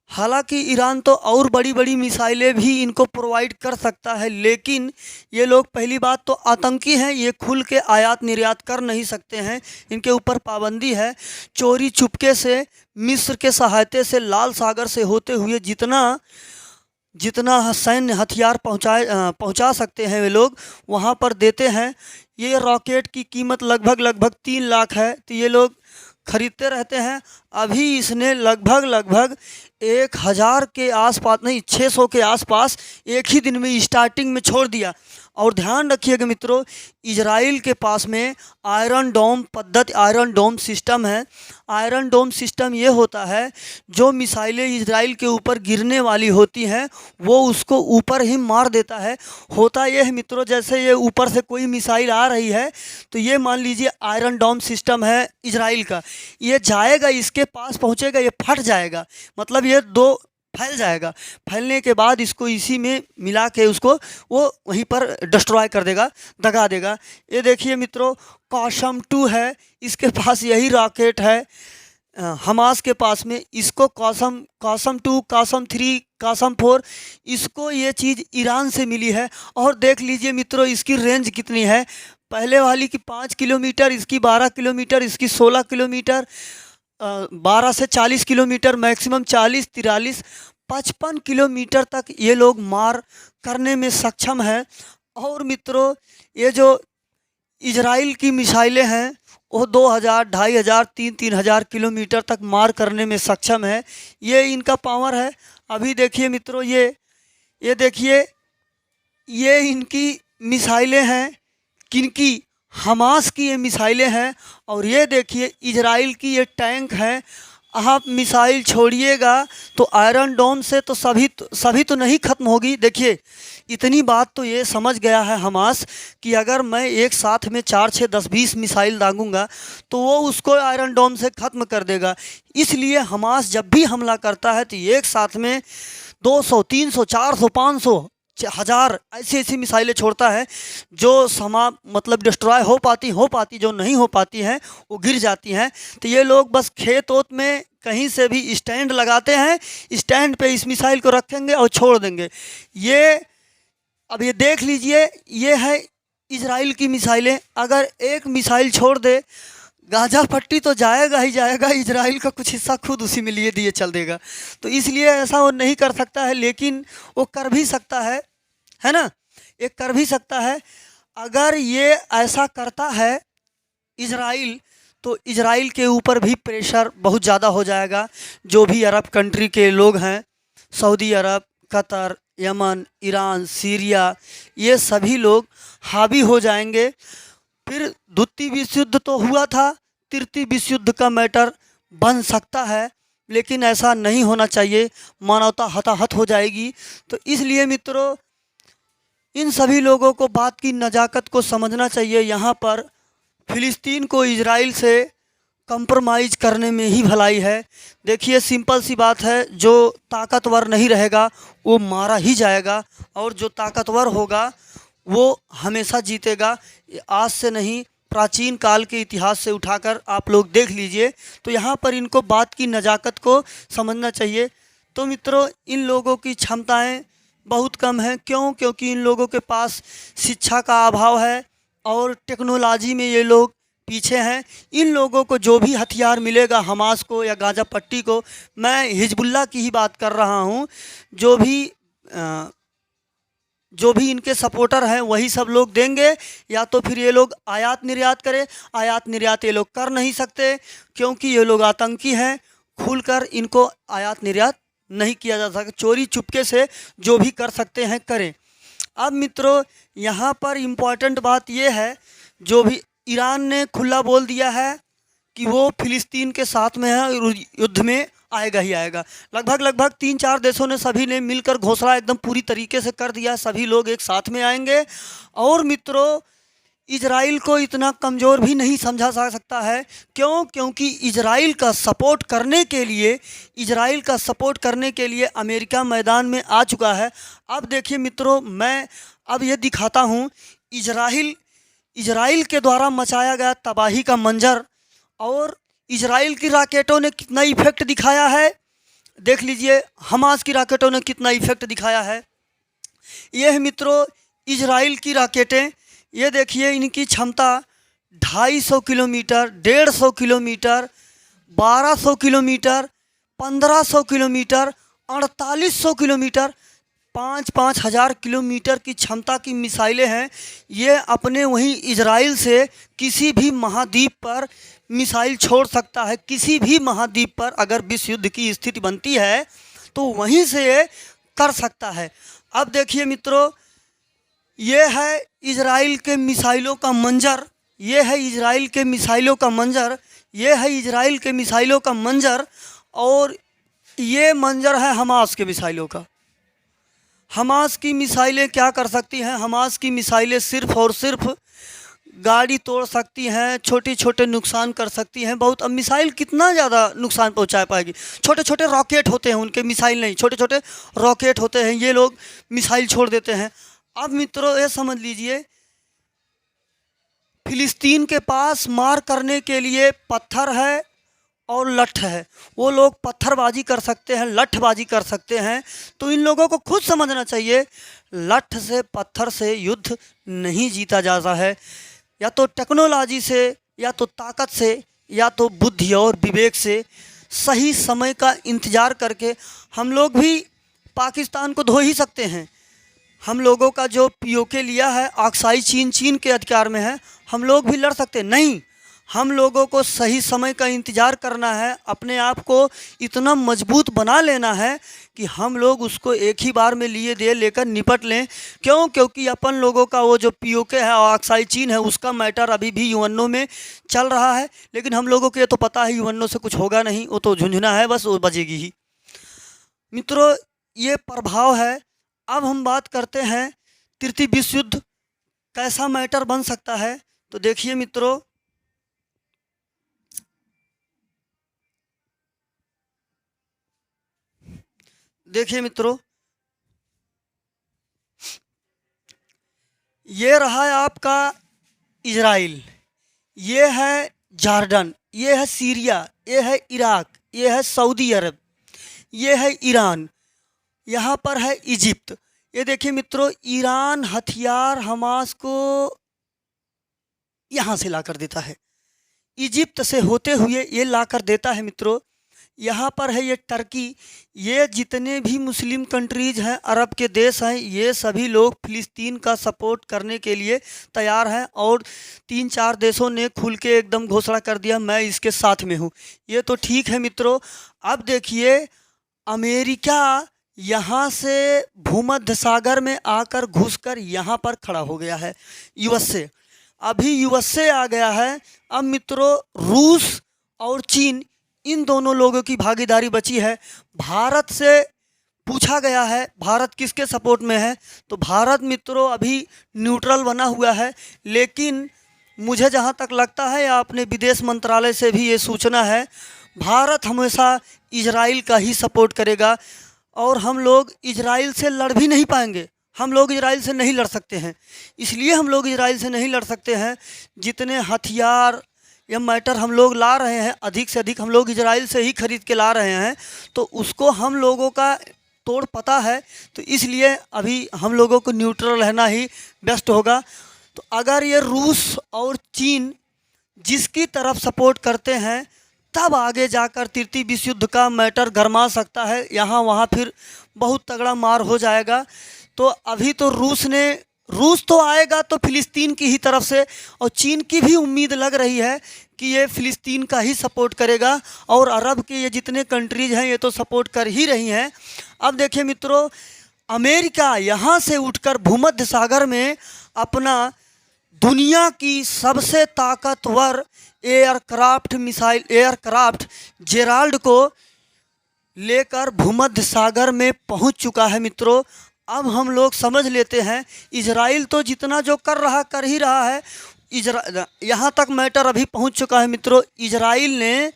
हालांकि ईरान तो और बड़ी बड़ी मिसाइलें भी इनको प्रोवाइड कर सकता है, लेकिन ये लोग पहली बात तो आतंकी हैं, ये खुल के आयात निर्यात कर नहीं सकते हैं, इनके ऊपर पाबंदी है। चोरी चुपके से मिस्र के सहायता से लाल सागर से होते हुए जितना सैन्य हथियार पहुंचा सकते हैं वे लोग वहां पर देते हैं। ये रॉकेट की कीमत लगभग 3 लाख है, तो ये लोग खरीदते रहते हैं। अभी इसने लगभग 1000 के आसपास नहीं 600 के आसपास एक ही दिन में स्टार्टिंग में छोड़ दिया। और ध्यान रखिएगा मित्रों इजराइल के पास में आयरन डोम पद्धति, आयरन डोम सिस्टम है। आयरन डोम सिस्टम ये होता है जो मिसाइलें इजराइल के ऊपर गिरने वाली होती हैं वो उसको ऊपर ही मार देता है। होता ये है मित्रों जैसे ये ऊपर से कोई मिसाइल आ रही है तो ये मान लीजिए आयरन डोम सिस्टम है इजराइल का, ये जाएगा इसके पास पहुंचेगा, ये फट जाएगा, मतलब ये दो फैल जाएगा। फैलने के बाद इसको इसी में मिला के उसको वो वहीं पर डिस्ट्रॉय कर देगा, दगा देगा। ये देखिए मित्रों कॉसम 2 है, इसके पास यही रॉकेट है हमास के पास में। इसको कॉसम 2, कॉसम 3, कॉसम 4 इसको ये चीज़ ईरान से मिली है। और देख लीजिए मित्रों इसकी रेंज कितनी है, पहले वाली की 5 किलोमीटर, इसकी 12 किलोमीटर, इसकी 16 किलोमीटर, 12 से 40 किलोमीटर, मैक्सिमम 40, 43, 55 किलोमीटर तक ये लोग मार करने में सक्षम है। और मित्रों, ये जो इजराइल की मिसाइलें हैं वो 2000, 2500, 3000 किलोमीटर तक मार करने में सक्षम है। ये इनका पावर है। अभी देखिए मित्रों, ये देखिए, ये इनकी मिसाइलें हैं, किनकी? हमास की ये मिसाइलें हैं। और ये देखिए इजराइल की ये टैंक है। आप मिसाइल छोड़िएगा तो आयरन डोम से तो सभी तो नहीं ख़त्म होगी। देखिए, इतनी बात तो ये समझ गया है हमास कि अगर मैं एक साथ में 4, 6, 10, 20 मिसाइल दागूंगा तो वो उसको आयरन डोम से ख़त्म कर देगा। इसलिए हमास जब भी हमला करता है तो एक साथ में 200, 300, 400, 500, 1000 ऐसी मिसाइलें छोड़ता है जो मतलब डिस्ट्रॉय हो पाती, जो नहीं हो पाती हैं वो गिर जाती हैं। तो ये लोग बस खेत ओत में कहीं से भी स्टैंड लगाते हैं, स्टैंड पे इस मिसाइल को रखेंगे और छोड़ देंगे। अब ये देख लीजिए, ये है इजराइल की मिसाइलें। अगर एक मिसाइल छोड़ दे, गाजा पट्टी तो जाएगा ही जाएगा, इजराइल का कुछ हिस्सा खुद उसी में लिए दिए चल देगा। तो इसलिए ऐसा वो नहीं कर सकता है, लेकिन वो कर भी सकता है ना? ये कर भी सकता है। अगर ये ऐसा करता है इजराइल, तो इजराइल के ऊपर भी प्रेशर बहुत ज़्यादा हो जाएगा। जो भी अरब कंट्री के लोग हैं, सऊदी अरब, कतर, यमन, ईरान, सीरिया, ये सभी लोग हावी हो जाएंगे। फिर द्वितीय विश्व युद्ध तो हुआ था, तृतीय विश्व युद्ध का मैटर बन सकता है, लेकिन ऐसा नहीं होना चाहिए। मानवता हताहत हो जाएगी। तो इसलिए मित्रों, इन सभी लोगों को बात की नज़ाकत को समझना चाहिए। यहाँ पर फ़िलिस्तीन को इजराइल से कंप्रोमाइज़ करने में ही भलाई है। देखिए, सिंपल सी बात है, जो ताकतवर नहीं रहेगा वो मारा ही जाएगा, और जो ताकतवर होगा वो हमेशा जीतेगा। आज से नहीं, प्राचीन काल के इतिहास से उठाकर आप लोग देख लीजिए। तो यहाँ पर इनको बात की नज़ाकत को समझना चाहिए। तो मित्रों, इन लोगों की क्षमताएं बहुत कम हैं। क्यों? क्योंकि इन लोगों के पास शिक्षा का अभाव है और टेक्नोलॉजी में ये लोग पीछे हैं। इन लोगों को जो भी हथियार मिलेगा, हमास को या गाजा पट्टी को, मैं हिजबुल्लाह की ही बात कर रहा हूँ, जो भी इनके सपोर्टर हैं वही सब लोग देंगे, या तो फिर ये लोग आयात निर्यात करें। आयात निर्यात ये लोग कर नहीं सकते क्योंकि ये लोग आतंकी हैं। खुलकर इनको आयात निर्यात नहीं किया जा सकता। चोरी चुपके से जो भी कर सकते हैं करें। अब मित्रों, यहाँ पर इम्पॉर्टेंट बात ये है, जो भी ईरान ने खुला बोल दिया है कि वो फ़िलिस्तीन के साथ में है, युद्ध में आएगा ही आएगा। लगभग 3-4 देशों ने सभी ने मिलकर घोषणा एकदम पूरी तरीके से कर दिया, सभी लोग एक साथ में आएंगे। और मित्रों, इजराइल को इतना कमज़ोर भी नहीं समझा जा सकता है। क्यों? क्योंकि इजराइल का सपोर्ट करने के लिए अमेरिका मैदान में आ चुका है। अब देखिए मित्रों, मैं अब ये दिखाता हूँ इजराइल के द्वारा मचाया गया तबाही का मंजर, और इजराइल की राकेटों ने कितना इफेक्ट दिखाया है। देख लीजिए, हमास की राकेटों ने कितना इफेक्ट दिखाया है। ये है मित्रों इजराइल की राकेटें। ये देखिए, इनकी क्षमता 250 kilometre, 150 kilometre, 1200 kilometre, 1500 kilometre, 4800 kilometre, 5-5 हज़ार किलोमीटर की क्षमता की मिसाइलें हैं। ये अपने वहीं इजराइल से किसी भी महाद्वीप पर मिसाइल छोड़ सकता है। किसी भी महाद्वीप पर अगर विश्व युद्ध की स्थिति बनती है तो वहीं से ये कर सकता है। अब देखिए मित्रों, ये है इजराइल के मिसाइलों का मंजर। ये है इजराइल के मिसाइलों का मंजर। ये है इजराइल के मिसाइलों का मंजर। और ये मंजर है हमास के मिसाइलों का। हमास की मिसाइलें क्या कर सकती हैं? हमास की मिसाइलें सिर्फ़ और सिर्फ गाड़ी तोड़ सकती हैं, छोटे छोटे नुकसान कर सकती हैं बहुत। अब मिसाइल कितना ज़्यादा नुकसान पहुंचा पाएगी? छोटे छोटे रॉकेट होते हैं उनके, मिसाइल नहीं, छोटे छोटे रॉकेट होते हैं, ये लोग मिसाइल छोड़ देते हैं। अब मित्रों, ये समझ लीजिए, फिलिस्तीन के पास मार करने के लिए पत्थर है और लठ है। वो लोग पत्थरबाजी कर सकते हैं, लठबाजी कर सकते हैं। तो इन लोगों को खुद समझना चाहिए, लठ से, पत्थर से युद्ध नहीं जीता जाता है। या तो टेक्नोलॉजी से, या तो ताकत से, या तो बुद्धि और विवेक से सही समय का इंतज़ार करके हम लोग भी पाकिस्तान को धो ही सकते हैं। हम लोगों का जो पीओके लिया है, ऑक्साई चीन के अधिकार में है, हम लोग भी लड़ सकते नहीं। हम लोगों को सही समय का इंतज़ार करना है, अपने आप को इतना मजबूत बना लेना है कि हम लोग उसको एक ही बार में लिए दे लेकर निपट लें। क्यों? क्योंकि अपन लोगों का वो जो पीओके है, ऑक्साई चीन है, उसका मैटर अभी भी यूएनओ में चल रहा है। लेकिन हम लोगों को ये तो पता है यूएनओ से कुछ होगा नहीं, वो तो झुंझुना है, बस वो बजेगी ही। मित्रों, ये प्रभाव है। अब हम बात करते हैं तृतीय विश्व युद्ध कैसा मैटर बन सकता है। तो देखिए मित्रों, ये रहा है आपका इजराइल, ये है जॉर्डन, ये है सीरिया, ये है इराक, ये है सऊदी अरब, ये है ईरान, यहाँ पर है इजिप्ट। ये देखिए मित्रों, ईरान हथियार हमास को यहाँ से ला कर देता है, इजिप्ट से होते हुए ये ला कर देता है मित्रों। यहाँ पर है ये टर्की। ये जितने भी मुस्लिम कंट्रीज हैं, अरब के देश हैं, ये सभी लोग फ़िलिस्तीन का सपोर्ट करने के लिए तैयार हैं। और 3-4 देशों ने खुल के एकदम घोषणा कर दिया मैं इसके साथ में हूँ। ये तो ठीक है मित्रों। अब देखिए, अमेरिका यहाँ से भूमध्य सागर में आकर घुसकर यहाँ पर खड़ा हो गया है। यूएसए, अभी यूएसए आ गया है। अब मित्रों, रूस और चीन, इन दोनों लोगों की भागीदारी बची है। भारत से पूछा गया है भारत किसके सपोर्ट में है, तो भारत मित्रों अभी न्यूट्रल बना हुआ है। लेकिन मुझे जहाँ तक लगता है, या अपने विदेश मंत्रालय से भी ये सूचना है, भारत हमेशा इजराइल का ही सपोर्ट करेगा। और हम लोग इजराइल से लड़ भी नहीं पाएंगे, हम लोग इजराइल से नहीं लड़ सकते हैं। इसलिए हम लोग इजराइल से नहीं लड़ सकते हैं, जितने हथियार या मैटर हम लोग ला रहे हैं, अधिक से अधिक हम लोग इजराइल से ही खरीद के ला रहे हैं। तो उसको हम लोगों का तोड़ पता है, तो इसलिए अभी हम लोगों को न्यूट्रल रहना ही बेस्ट होगा। तो अगर ये रूस और चीन जिसकी तरफ सपोर्ट करते हैं, तब आगे जाकर तृतीय विश्व युद्ध का मैटर गरमा सकता है। यहाँ वहाँ फिर बहुत तगड़ा मार हो जाएगा। तो अभी तो रूस तो आएगा तो फ़िलिस्तीन की ही तरफ से, और चीन की भी उम्मीद लग रही है कि ये फ़िलिस्तीन का ही सपोर्ट करेगा। और अरब के ये जितने कंट्रीज़ हैं, ये तो सपोर्ट कर ही रही हैं। अब देखिए मित्रों, अमेरिका यहाँ से उठकर भूमध्य सागर में अपना दुनिया की सबसे ताकतवर एयरक्राफ्ट जेराल्ड को लेकर भूमध्य सागर में पहुंच चुका है मित्रों। अब हम लोग समझ लेते हैं, इजराइल तो जितना जो कर ही रहा है। यहाँ तक मैटर अभी पहुंच चुका है मित्रों। इजराइल ने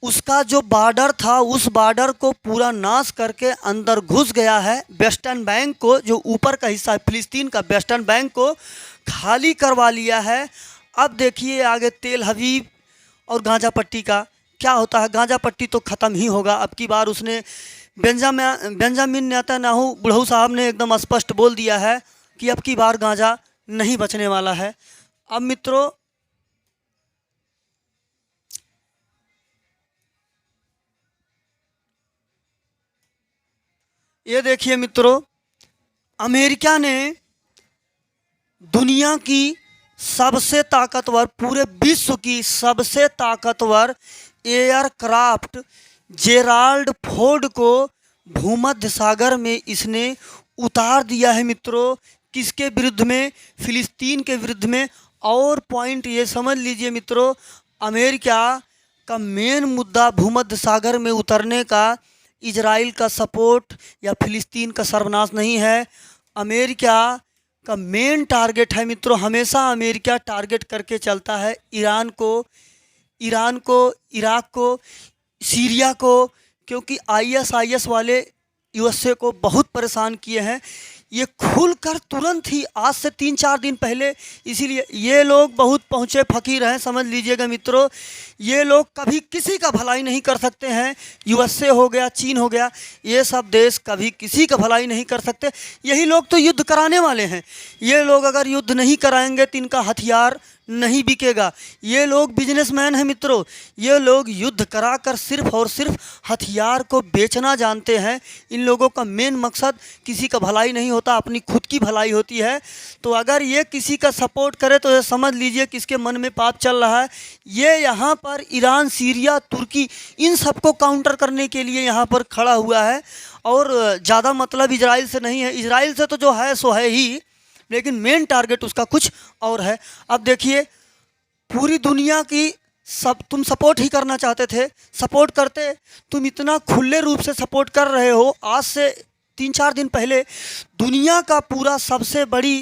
उसका जो बॉर्डर था, उस बॉर्डर को पूरा नाश करके अंदर घुस गया है। वेस्टर्न बैंक को, जो ऊपर का हिस्सा है फ़िलिस्तीन का, वेस्टर्न बैंक को खाली करवा लिया है। अब देखिए आगे तेल हबीब और गांजा पट्टी का क्या होता है। गांजा पट्टी तो ख़त्म ही होगा। अब की बार उसने बेंजामिन नेतन्याहू बुढ़ऊ साहब ने एकदम स्पष्ट बोल दिया है कि अब की बार गांजा नहीं बचने वाला है। अब मित्रों, ये देखिए मित्रों, अमेरिका ने दुनिया की सबसे ताकतवर, पूरे विश्व की सबसे ताकतवर एयरक्राफ्ट जेराल्ड फोर्ड को भूमध्य सागर में इसने उतार दिया है मित्रों। किसके विरुद्ध में? फ़िलिस्तीन के विरुद्ध में। और पॉइंट ये समझ लीजिए मित्रों, अमेरिका का मेन मुद्दा भूमध्य सागर में उतरने का इजराइल का सपोर्ट या फ़िलिस्तीन का सर्वनाश नहीं है। अमेरिका का मेन टारगेट है मित्रों, हमेशा अमेरिका टारगेट करके चलता है ईरान को, इराक को, सीरिया को, क्योंकि आईएस वाले यूएसए को बहुत परेशान किए हैं। ये खुलकर तुरंत ही आज से 3-4 दिन पहले, इसीलिए ये लोग बहुत पहुँचे फ़कीर हैं, समझ लीजिएगा मित्रों। ये लोग कभी किसी का भलाई नहीं कर सकते हैं। यूएसए हो गया, चीन हो गया, ये सब देश कभी किसी का भलाई नहीं कर सकते। यही लोग तो युद्ध कराने वाले हैं। ये लोग अगर युद्ध नहीं कराएंगे तो इनका हथियार नहीं बिकेगा। ये लोग बिजनेसमैन हैं मित्रों। ये लोग युद्ध कराकर सिर्फ और सिर्फ हथियार को बेचना जानते हैं। इन लोगों का मेन मकसद किसी का भलाई नहीं होता, अपनी खुद की भलाई होती है। तो अगर ये किसी का सपोर्ट करे तो ये समझ लीजिए कि इसके मन में पाप चल रहा है। ये यहाँ पर ईरान, सीरिया, तुर्की, इन सबको काउंटर करने के लिए यहाँ पर खड़ा हुआ है। और ज़्यादा मतलब इजराइल से नहीं है। इजराइल से तो जो है सो है ही, लेकिन मेन टारगेट उसका कुछ और है। अब देखिए, पूरी दुनिया की सब तुम सपोर्ट ही करना चाहते थे, सपोर्ट करते, तुम इतना खुले रूप से सपोर्ट कर रहे हो। आज से 3-4 दिन पहले दुनिया का पूरा सबसे बड़ी,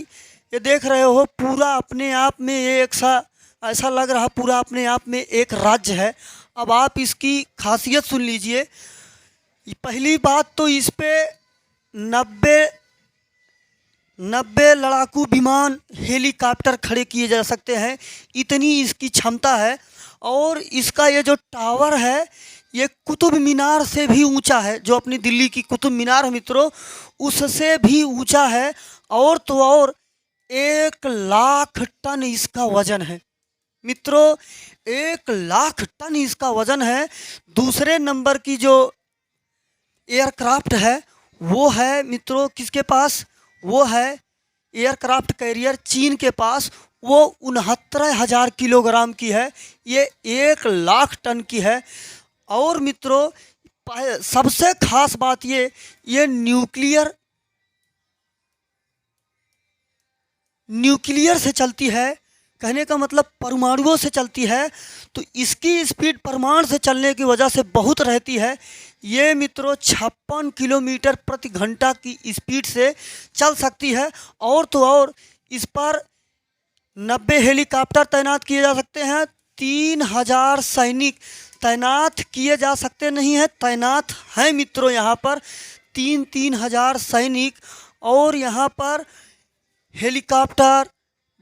ये देख रहे हो, पूरा अपने आप में ये ऐसा लग रहा पूरा अपने आप में एक राज्य है। अब आप इसकी खासियत सुन लीजिए। पहली बात तो इस पे 90 लड़ाकू विमान, हेलीकॉप्टर खड़े किए जा सकते हैं, इतनी इसकी क्षमता है। और इसका ये जो टावर है ये कुतुब मीनार से भी ऊंचा है। जो अपनी दिल्ली की कुतुब मीनार है मित्रों, उससे भी ऊंचा है। और तो और 1,00,000 टन इसका वजन है मित्रों, 1,00,000 टन इसका वजन है। दूसरे नंबर की जो एयरक्राफ्ट है वो है मित्रों किसके पास, वो है एयरक्राफ्ट कैरियर चीन के पास। वो 69,000 किलोग्राम की है, ये 1,00,000 टन की है। और मित्रों सबसे खास बात ये न्यूक्लियर से चलती है। कहने का मतलब परमाणुओं से चलती है। तो इसकी स्पीड परमाणु से चलने की वजह से बहुत रहती है। ये मित्रों 56 किलोमीटर प्रति घंटा की स्पीड से चल सकती है। और तो और इस पर 90 हेलीकॉप्टर तैनात किए जा सकते हैं। 3,000 सैनिक तैनात किए जा सकते नहीं हैं, तैनात हैं मित्रों यहाँ पर 3,000 सैनिक। और यहाँ पर हेलीकॉप्टर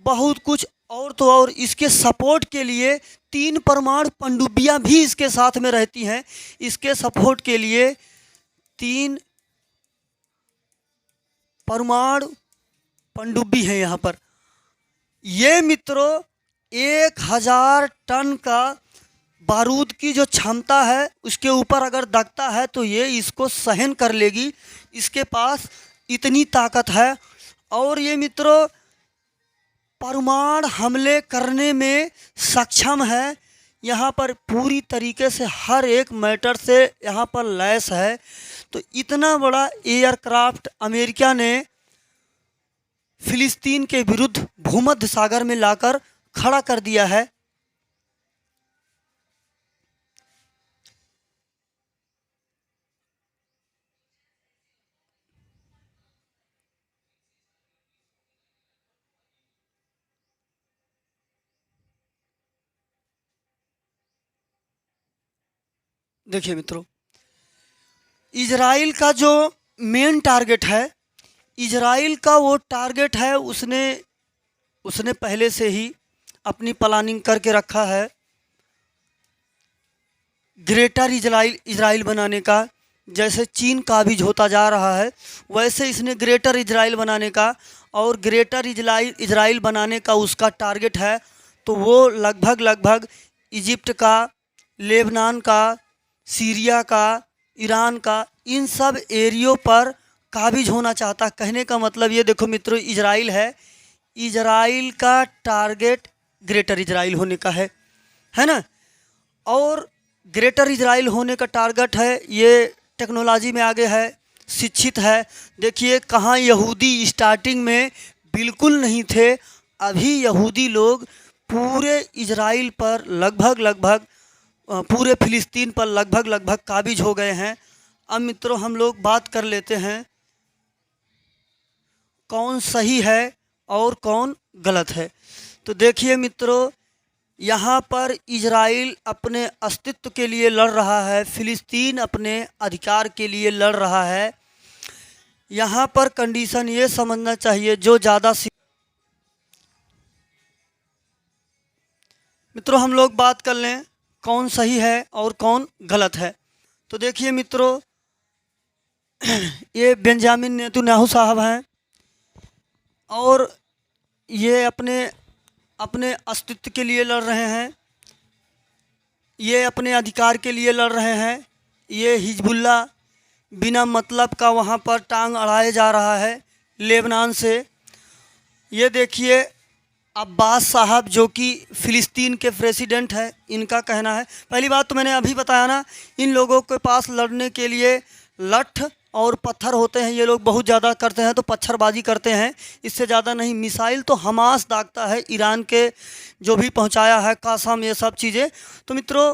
बहुत कुछ। और तो और इसके सपोर्ट के लिए 3 परमाणु पनडुब्बियाँ भी इसके साथ में रहती हैं। इसके सपोर्ट के लिए 3 परमाणु पनडुब्बी हैं यहाँ पर। ये मित्रों 1,000 टन का बारूद की जो क्षमता है उसके ऊपर अगर दगता है तो ये इसको सहन कर लेगी। इसके पास इतनी ताकत है। और ये मित्रों परमाणु हमले करने में सक्षम है। यहाँ पर पूरी तरीके से हर एक मैटर से यहाँ पर लैस है। तो इतना बड़ा एयरक्राफ्ट अमेरिका ने फिलिस्तीन के विरुद्ध भूमध्य सागर में लाकर खड़ा कर दिया है। देखिए मित्रों, इजराइल का जो मेन टारगेट है, इजराइल का वो टारगेट है, उसने पहले से ही अपनी प्लानिंग करके रखा है ग्रेटर इजराइल बनाने का। जैसे चीन काबिज होता जा रहा है वैसे इसने ग्रेटर इजराइल बनाने का, और ग्रेटर इजराइल बनाने का उसका टारगेट है। तो वो लगभग इजिप्ट का, लेबनान का, सीरिया का, ईरान का, इन सब एरियो पर काबिज होना चाहता। कहने का मतलब ये देखो मित्रों, इजराइल है, इजराइल का टारगेट ग्रेटर इजराइल होने का है ना। और ग्रेटर इजराइल होने का टारगेट है, ये टेक्नोलॉजी में आगे है, शिक्षित है। देखिए कहाँ यहूदी स्टार्टिंग में बिल्कुल नहीं थे, अभी यहूदी लोग पूरे इजराइल पर लगभग पूरे फिलिस्तीन पर लगभग काबिज हो गए हैं। अब मित्रों हम लोग बात कर लेते हैं कौन सही है और कौन गलत है। तो देखिए मित्रों, यहाँ पर इजराइल अपने अस्तित्व के लिए लड़ रहा है, फिलिस्तीन अपने अधिकार के लिए लड़ रहा है। यहाँ पर कंडीशन ये समझना चाहिए, जो ज़्यादा मित्रों हम लोग बात कर लें कौन सही है और कौन गलत है। तो देखिए मित्रों, ये बेंजामिन नेतन्याहू साहब हैं और ये अपने अपने अस्तित्व के लिए लड़ रहे हैं, ये अपने अधिकार के लिए लड़ रहे हैं। ये हिजबुल्ला बिना मतलब का वहाँ पर टांग अड़ाए जा रहा है लेबनान से। ये देखिए अब्बास साहब जो कि फ़िलिस्तीन के प्रेसिडेंट है, इनका कहना है, पहली बात तो मैंने अभी बताया ना, इन लोगों के पास लड़ने के लिए लठ और पत्थर होते हैं। ये लोग बहुत ज़्यादा करते हैं तो पत्थरबाजी करते हैं, इससे ज़्यादा नहीं। मिसाइल तो हमास दागता है, ईरान के जो भी पहुंचाया है, कासम, ये सब चीज़ें। तो मित्रों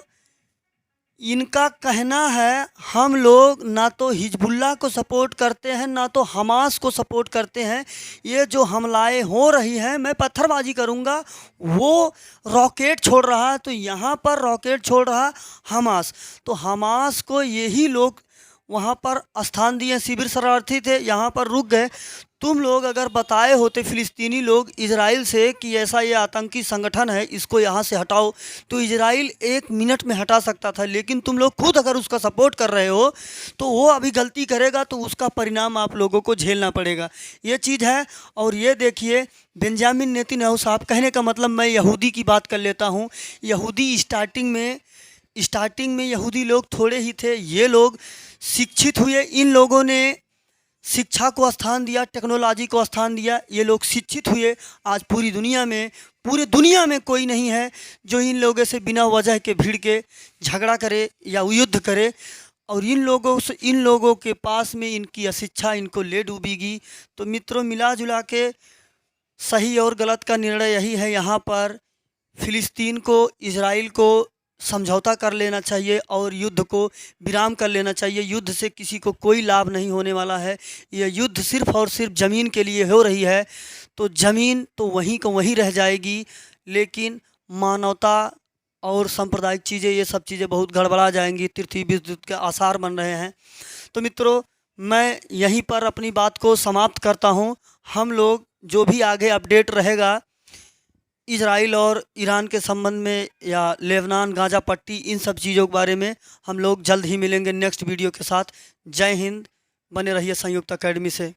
इनका कहना है हम लोग ना तो हिजबुल्ला को सपोर्ट करते हैं ना तो हमास को सपोर्ट करते हैं। ये जो हमलाएं हो रही हैं मैं पत्थरबाजी करूंगा, वो रॉकेट छोड़ रहा है तो यहाँ पर रॉकेट छोड़ रहा हमास। तो हमास को यही लोग वहाँ पर स्थान दिए, शिविर शरणार्थी थे, यहाँ पर रुक गए। तुम लोग अगर बताए होते फ़िलिस्तीनी लोग इजराइल से कि ऐसा ये आतंकी संगठन है, इसको यहाँ से हटाओ, तो इजराइल 1 मिनट में हटा सकता था। लेकिन तुम लोग खुद अगर उसका सपोर्ट कर रहे हो तो वो अभी गलती करेगा तो उसका परिणाम आप लोगों को झेलना पड़ेगा, ये चीज़ है। और ये देखिए बेंजामिन नेतन्याहू साहब, कहने का मतलब मैं यहूदी की बात कर लेता हूँ। यहूदी स्टार्टिंग में यहूदी लोग थोड़े ही थे, ये लोग शिक्षित हुए, इन लोगों ने शिक्षा को स्थान दिया, टेक्नोलॉजी को स्थान दिया, ये लोग शिक्षित हुए। आज पूरी दुनिया में कोई नहीं है जो इन लोगों से बिना वजह के भीड़ के झगड़ा करे या युद्ध करे। और इन लोगों के पास में इनकी अशिक्षा इनको ले डूबेगी। तो मित्रों मिला जुला के सही और गलत का निर्णय यही है, यहाँ पर फ़िलिस्तीन को, इजराइल को समझौता कर लेना चाहिए और युद्ध को विराम कर लेना चाहिए। युद्ध से किसी को कोई लाभ नहीं होने वाला है। यह युद्ध सिर्फ़ और सिर्फ ज़मीन के लिए हो रही है, तो ज़मीन तो वहीं को वहीं रह जाएगी, लेकिन मानवता और सांप्रदायिक चीज़ें, ये सब चीज़ें बहुत गड़बड़ा जाएंगी, पृथ्वी विद्युत के आसार बन रहे हैं। तो मित्रों मैं यहीं पर अपनी बात को समाप्त करता हूँ। हम लोग जो भी आगे अपडेट रहेगा इजराइल और ईरान के संबंध में या लेबनान, गाज़ा पट्टी, इन सब चीज़ों के बारे में हम लोग जल्द ही मिलेंगे नेक्स्ट वीडियो के साथ। जय हिंद, बने रहिए संयुक्त अकेडमी से।